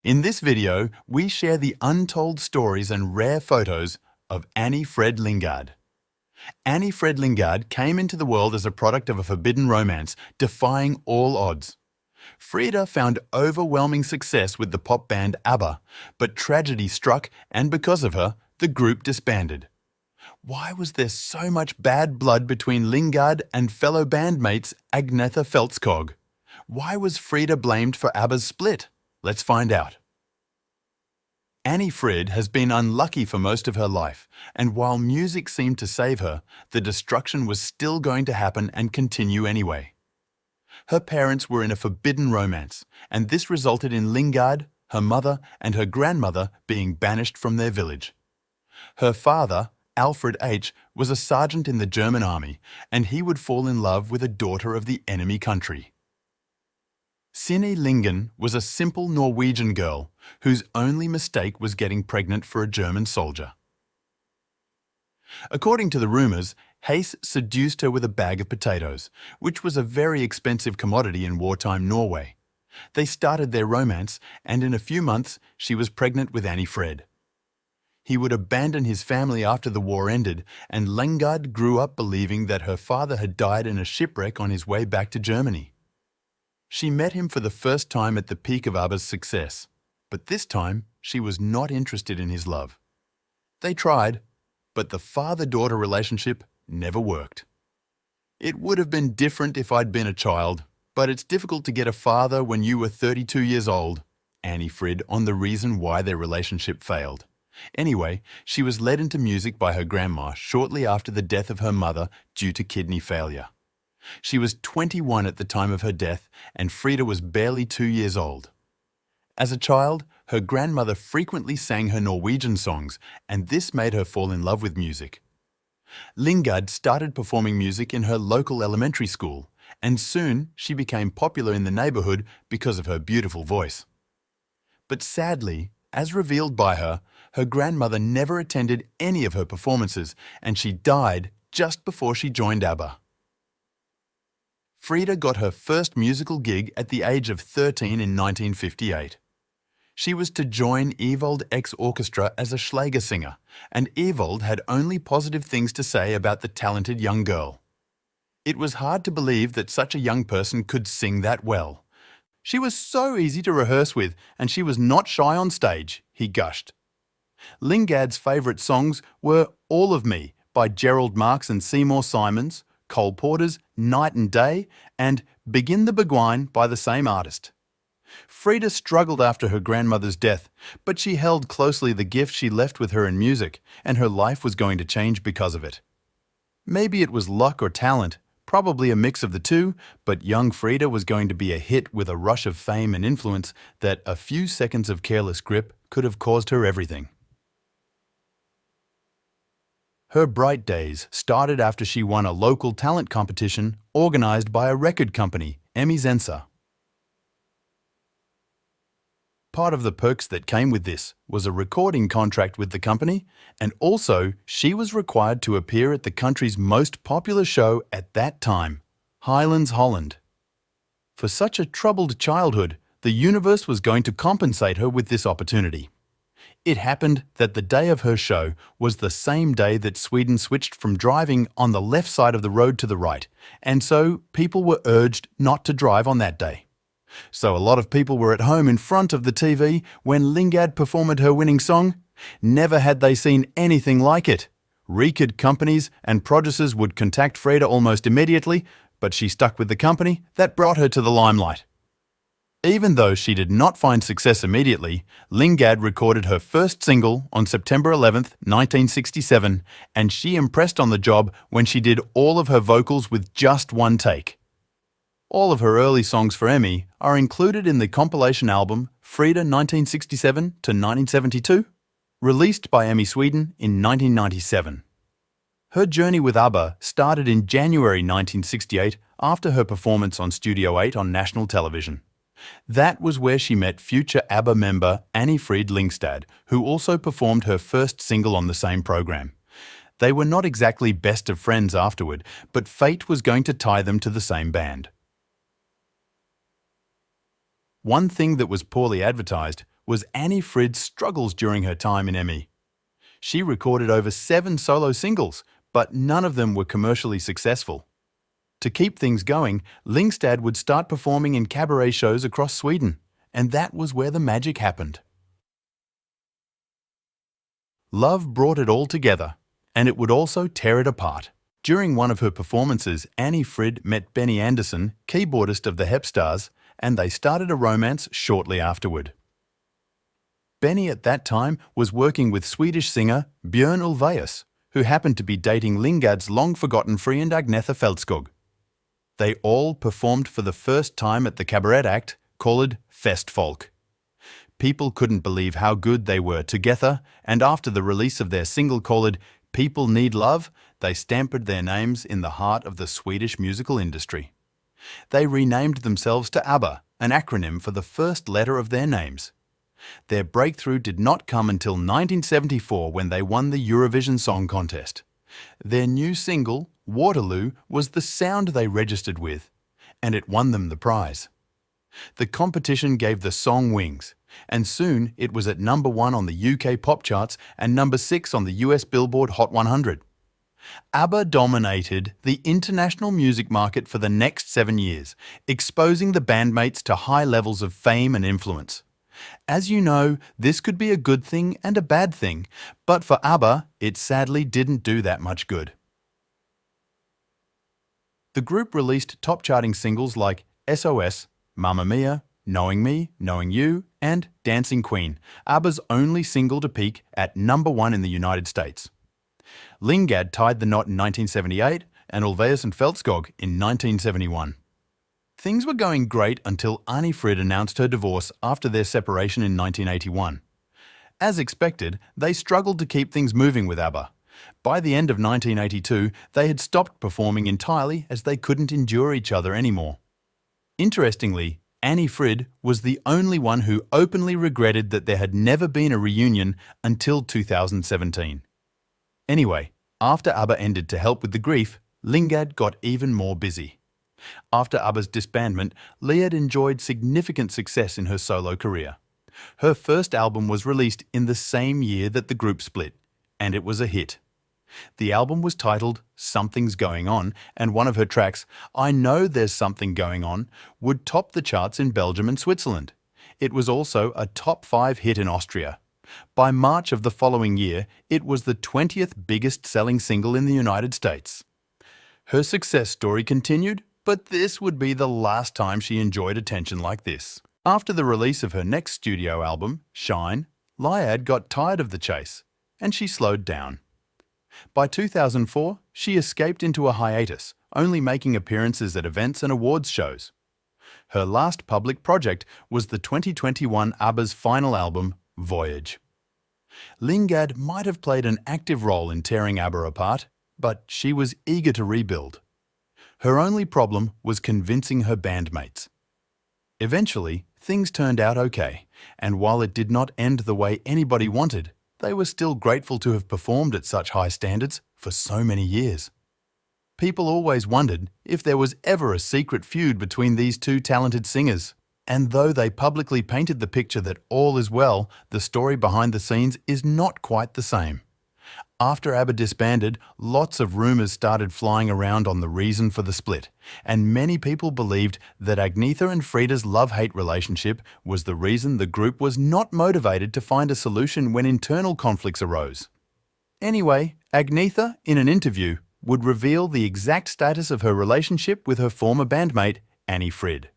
In this video, we share the untold stories and rare photos of AnniFrid Lyngstad. AnniFrid Lyngstad came into the world as a product of a forbidden romance, defying all odds. Frida found overwhelming success with the pop band ABBA, but tragedy struck and because of her, the group disbanded. Why was there so much bad blood between Lyngstad and fellow bandmates Agnetha Feltskog? Why was Frida blamed for ABBA's split? Let's find out. Anni-Frid has been unlucky for most of her life, and while music seemed to save her, the destruction was still going to happen and continue anyway. Her parents were in a forbidden romance, and this resulted in Lyngstad, her mother, and her grandmother being banished from their village. Her father, Alfred H., was a sergeant in the German army, and he would fall in love with a daughter of the enemy country. Sinne Lingen was a simple Norwegian girl whose only mistake was getting pregnant for a German soldier. According to the rumours, Hayes seduced her with a bag of potatoes, which was a very expensive commodity in wartime Norway. They started their romance, and in a few months she was pregnant with Anni-Frid. He would abandon his family after the war ended, and Lyngstad grew up believing that her father had died in a shipwreck on his way back to Germany. She met him for the first time at the peak of ABBA's success, but this time she was not interested in his love. They tried, but the father-daughter relationship never worked. It would have been different if I'd been a child, but it's difficult to get a father when you were 32 years old, Anni-Frid on the reason why their relationship failed. Anyway, she was led into music by her grandma shortly after the death of her mother due to kidney failure. She was 21 at the time of her death, and Frida was barely 2 years old. As a child, her grandmother frequently sang her Norwegian songs, and this made her fall in love with music. Lyngstad started performing music in her local elementary school, and soon she became popular in the neighbourhood because of her beautiful voice. But sadly, as revealed by her, her grandmother never attended any of her performances, and she died just before she joined ABBA. Frida got her first musical gig at the age of 13 in 1958. She was to join Untold X Orchestra as a Schlager singer, and Untold had only positive things to say about the talented young girl. It was hard to believe that such a young person could sing that well. She was so easy to rehearse with, and she was not shy on stage, he gushed. Lyngstad's favourite songs were All of Me by Gerald Marks and Seymour Simons, Cole Porter's Night and Day, and Begin the Begwine by the same artist. Frida struggled after her grandmother's death, but she held closely the gift she left with her in music, and her life was going to change because of it. Maybe it was luck or talent, probably a mix of the two, but young Frida was going to be a hit with a rush of fame and influence that a few seconds of careless grip could have caused her everything. Her bright days started after she won a local talent competition organised by a record company, Emmy Zensa. Part of the perks that came with this was a recording contract with the company, and also she was required to appear at the country's most popular show at that time, Highlands Holland. For such a troubled childhood, the universe was going to compensate her with this opportunity. It happened that the day of her show was the same day that Sweden switched from driving on the left side of the road to the right, and so people were urged not to drive on that day. So a lot of people were at home in front of the TV when Lyngstad performed her winning song. Never had they seen anything like it. Record companies and producers would contact Frida almost immediately, but she stuck with the company that brought her to the limelight. Even though she did not find success immediately, Lyngstad recorded her first single on September 11, 1967, and she impressed on the job when she did all of her vocals with just one take. All of her early songs for Emmy are included in the compilation album Frida 1967 to 1972, released by Emmy Sweden in 1997. Her journey with ABBA started in January 1968 after her performance on Studio 8 on national television. That was where she met future ABBA member AnniFrid Lyngstad, who also performed her first single on the same program. They were not exactly best of friends afterward, but fate was going to tie them to the same band. One thing that was poorly advertised was Anni-Frid's struggles during her time in Emmy. She recorded over 7 solo singles, but none of them were commercially successful. To keep things going, Lyngstad would start performing in cabaret shows across Sweden, and that was where the magic happened. Love brought it all together, and it would also tear it apart. During one of her performances, Anni-Frid met Benny Andersson, keyboardist of the Hepstars, and they started a romance shortly afterward. Benny at that time was working with Swedish singer Björn Ulvaeus, who happened to be dating Lyngstad's long-forgotten friend Agnetha Fältskog. They all performed for the first time at the cabaret act called Festfolk. People couldn't believe how good they were together, and after the release of their single called People Need Love, they stamped their names in the heart of the Swedish musical industry. They renamed themselves to ABBA, an acronym for the first letter of their names. Their breakthrough did not come until 1974 when they won the Eurovision Song Contest. Their new single, Waterloo, was the sound they registered with, and it won them the prize. The competition gave the song wings, and soon it was at #1 on the UK pop charts and #6 on the US Billboard Hot 100. ABBA dominated the international music market for the next 7 years, exposing the bandmates to high levels of fame and influence. As you know, this could be a good thing and a bad thing, but for ABBA, it sadly didn't do that much good. The group released top-charting singles like SOS, Mamma Mia, Knowing Me, Knowing You, and Dancing Queen, ABBA's only single to peak at #1 in the United States. Lyngstad tied the knot in 1978 and Ulvaeus and Fältskog in 1971. Things were going great until Anni-Frid announced her divorce after their separation in 1981. As expected, they struggled to keep things moving with ABBA. By the end of 1982, they had stopped performing entirely as they couldn't endure each other anymore. Interestingly, Anni-Frid was the only one who openly regretted that there had never been a reunion until 2017. Anyway, after ABBA ended to help with the grief, Lyngstad got even more busy. After ABBA's disbandment, Lyngstad enjoyed significant success in her solo career. Her first album was released in the same year that the group split, and it was a hit. The album was titled Something's Going On, and one of her tracks, I Know There's Something Going On, would top the charts in Belgium and Switzerland. It was also a top 5 hit in Austria. By March of the following year, it was the 20th biggest selling single in the United States. Her success story continued, but this would be the last time she enjoyed attention like this. After the release of her next studio album, Shine, Lyngstad got tired of the chase, and she slowed down. By 2004, she escaped into a hiatus, only making appearances at events and awards shows. Her last public project was the 2021 ABBA's final album, Voyage. Lyngstad might have played an active role in tearing ABBA apart, but she was eager to rebuild. Her only problem was convincing her bandmates. Eventually, things turned out okay, and while it did not end the way anybody wanted, they were still grateful to have performed at such high standards for so many years. People always wondered if there was ever a secret feud between these two talented singers. And though they publicly painted the picture that all is well, the story behind the scenes is not quite the same. After ABBA disbanded, lots of rumours started flying around on the reason for the split, and many people believed that Agnetha and Frida's love-hate relationship was the reason the group was not motivated to find a solution when internal conflicts arose. Anyway, Agnetha, in an interview, would reveal the exact status of her relationship with her former bandmate, Anni-Frid.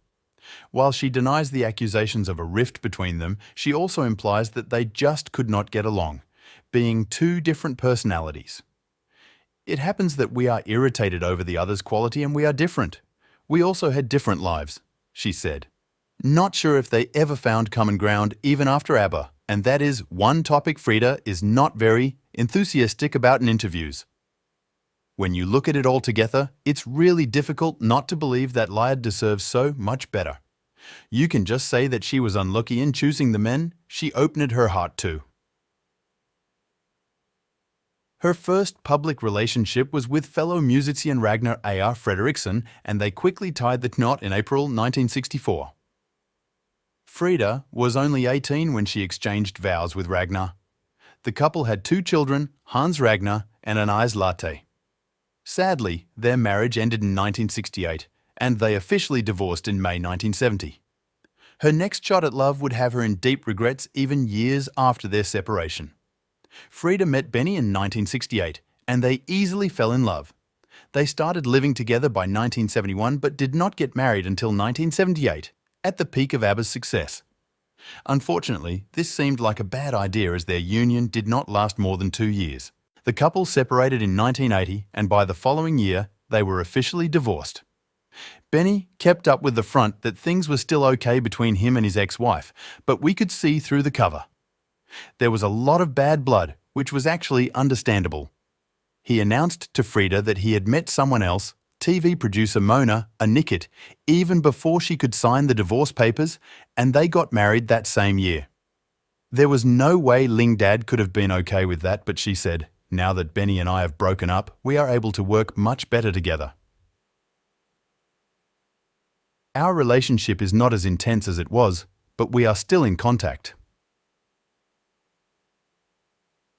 While she denies the accusations of a rift between them, she also implies that they just could not get along, being two different personalities. It happens that we are irritated over the other's quality and we are different. We also had different lives, she said. Not sure if they ever found common ground even after ABBA, and that is one topic Frida is not very enthusiastic about in interviews. When you look at it all together, it's really difficult not to believe that Lyngstad deserves so much better. You can just say that she was unlucky in choosing the men she opened her heart to. Her first public relationship was with fellow musician Ragnar A.R. Fredriksson, and they quickly tied the knot in April 1964. Frida was only 18 when she exchanged vows with Ragnar. The couple had 2 children, Hans Ragnar and Anni's Latte. Sadly, their marriage ended in 1968, and they officially divorced in May 1970. Her next shot at love would have her in deep regrets even years after their separation. Frida met Benny in 1968, and they easily fell in love. They started living together by 1971 but did not get married until 1978, at the peak of ABBA's success. Unfortunately, this seemed like a bad idea as their union did not last more than 2 years. The couple separated in 1980, and by the following year, they were officially divorced. Benny kept up with the front that things were still okay between him and his ex-wife, but we could see through the cover. There was a lot of bad blood, which was actually understandable. He announced to Frida that he had met someone else, TV producer Mona, a Nicket, even before she could sign the divorce papers, and they got married that same year. There was no way Lyngstad could have been okay with that, but she said, "Now that Benny and I have broken up, we are able to work much better together. Our relationship is not as intense as it was, but we are still in contact."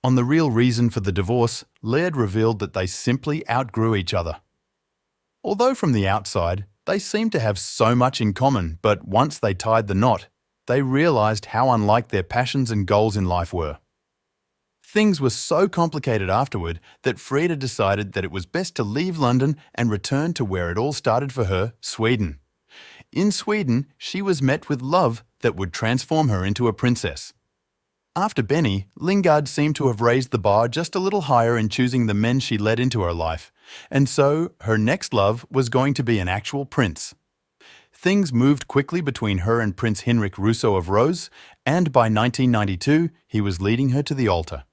On the real reason for the divorce, Laird revealed that they simply outgrew each other. Although from the outside, they seemed to have so much in common, but once they tied the knot, they realised how unlike their passions and goals in life were. Things were so complicated afterward that Frida decided that it was best to leave London and return to where it all started for her, Sweden. In Sweden, she was met with love that would transform her into a princess. After Benny, Lyngstad seemed to have raised the bar just a little higher in choosing the men she let into her life, and so her next love was going to be an actual prince. Things moved quickly between her and Prince Henrik Russo of Rose, and by 1992 he was leading her to the altar.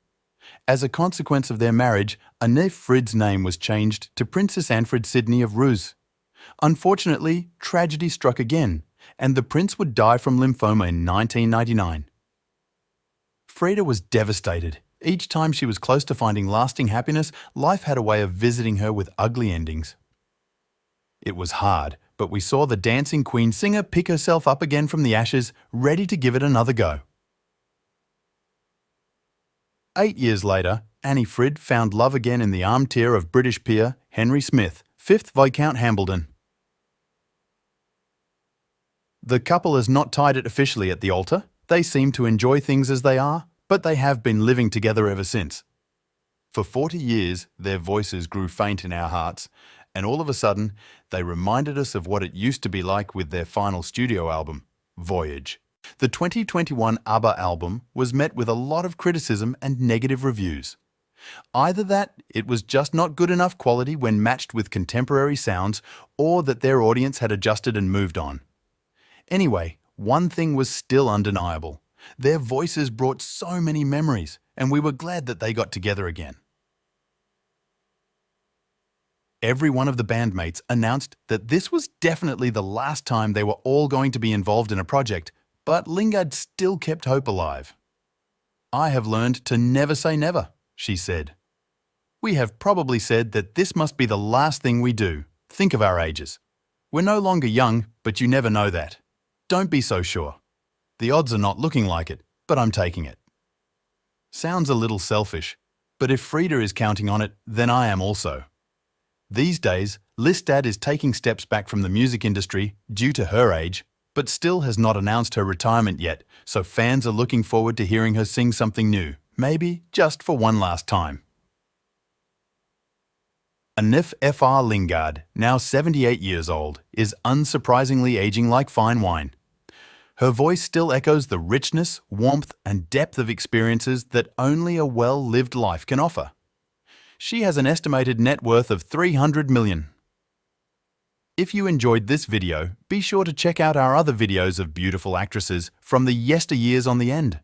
As a consequence of their marriage, Anni-Frid's name was changed to Princess Anni-Frid Sydney of Ruse. Unfortunately, tragedy struck again, and the prince would die from lymphoma in 1999. Frida was devastated. Each time she was close to finding lasting happiness, life had a way of visiting her with ugly endings. It was hard, but we saw the dancing queen singer pick herself up again from the ashes, ready to give it another go. 8 years later, Anni-Frid found love again in the armchair of British peer Henry Smith, 5th Viscount Hambledon. The couple has not tied it officially at the altar. They seem to enjoy things as they are, but they have been living together ever since. For 40 years, their voices grew faint in our hearts, and all of a sudden, they reminded us of what it used to be like with their final studio album, Voyage. The 2021 ABBA album was met with a lot of criticism and negative reviews. Either that it was just not good enough quality when matched with contemporary sounds, or that their audience had adjusted and moved on. Anyway, one thing was still undeniable. Their voices brought so many memories, and we were glad that they got together again. Every one of the bandmates announced that this was definitely the last time they were all going to be involved in a project, but Lyngstad still kept hope alive. "I have learned to never say never," she said. "We have probably said that this must be the last thing we do. Think of our ages. We're no longer young, but you never know that. Don't be so sure. The odds are not looking like it, but I'm taking it." Sounds a little selfish, but if Frida is counting on it, then I am also. These days, Lyngstad is taking steps back from the music industry due to her age, but still has not announced her retirement yet, so fans are looking forward to hearing her sing something new, maybe just for one last time. Anni-Frid Lyngstad, now 78 years old, is unsurprisingly aging like fine wine. Her voice still echoes the richness, warmth, and depth of experiences that only a well-lived life can offer. She has an estimated net worth of $300 million. If you enjoyed this video, be sure to check out our other videos of beautiful actresses from the yesteryears on the end.